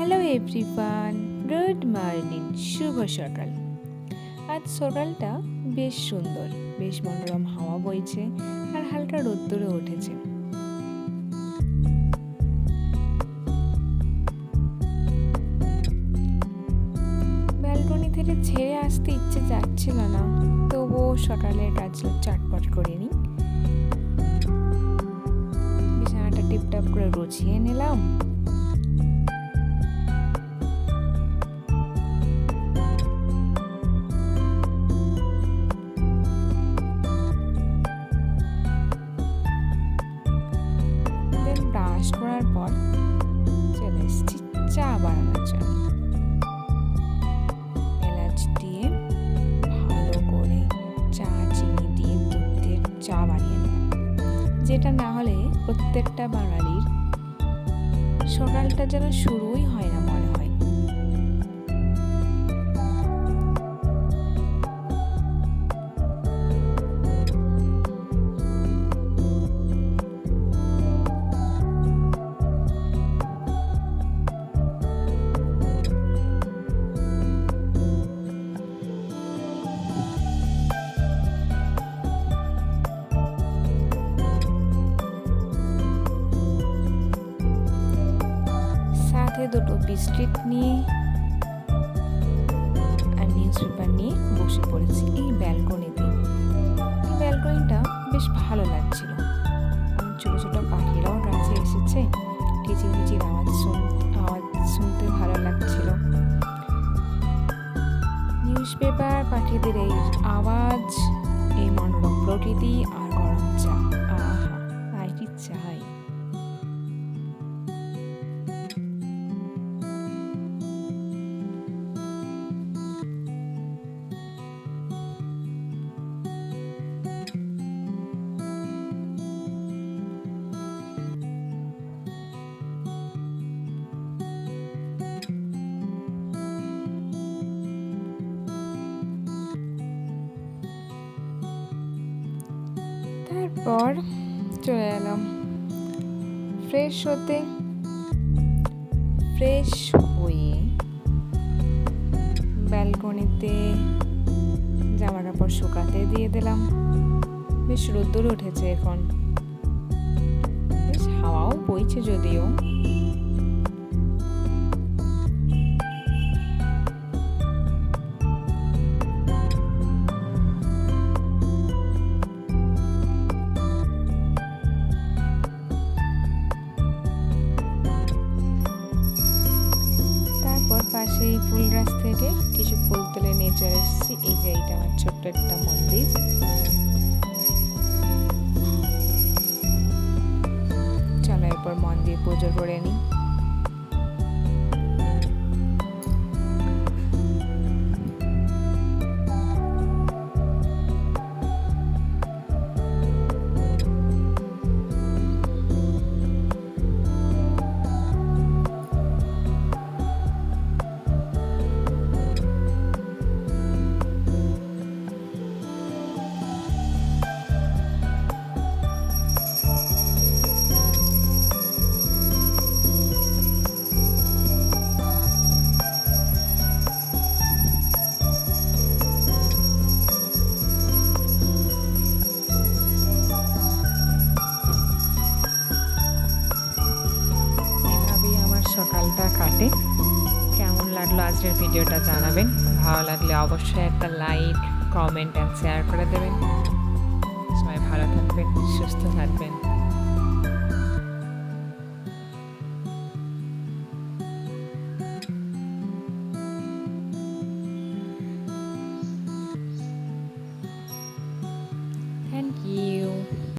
Hello everyone, good morning, শুভ সকাল। আজ সকালটা বেশ সুন্দর, বেশ মনোরম হাওয়া বইছে আর হালকা রোদ্দুরও উঠেছে। ব্যালকনি থেকে ছেড়ে আসতে ইচ্ছে যাচ্ছিল না, তবুও সকালের কাজ চটপট করে নিই। বিছানাটা টিপটাপ করে গুছিয়ে নিলাম। ব্রাশ করার পর চলে এসেছি চা বানানোর জন্য। এলাচ দিয়ে ভালো করে চা চিনি দিয়ে দুধ দিয়ে চা বানিয়ে নেব, যেটা না হলে প্রত্যেকটা বাঙালির সকালটা যেন শুরুই হয় না মনে হয়। সাথে দুটো বিস্কিট নিয়ে আর নিউজ পেপার নিয়ে বসে পড়েছি এই ব্যালকনিতে। এই ব্যালকনিটা বেশ ভালো লাগছিল। ছোটো ছোটো পাখিরাও গাছে এসেছে, কিচিরমিচির আওয়াজ শুনতে ভালো লাগছিল। নিউজ পেপার, পাখিদের এই আওয়াজ, এই মনোরম প্রকৃতি আর গরম চা, আহা আর কি চাই। তারপর চলে এলাম ফ্রেশ হতে। ফ্রেশ হয়ে ব্যালকনিতে জামা কাপড় শুকাতে দিয়ে দিলাম। বেশ রোদ্দুর উঠেছে এখন, বেশ হাওয়াও বইছে যদিও। পাশে এই ফুল গাছ থেকে কিছু ফুল তুলে নিয়ে চলে এসেছি। এই যে এইটা আমার ছোট্ট একটা মন্দির। চলো এরপর মন্দির পুজো করে নিই। সকালটা কাটে। কেমন লাগলো আজকের ভিডিওটা জানাবেন। ভালো লাগলে অবশ্যই একটা লাইক, কমেন্ট অ্যান্ড শেয়ার করে দেবেন। সবাই ভালো থাকবেন, সুস্থ থাকবেন।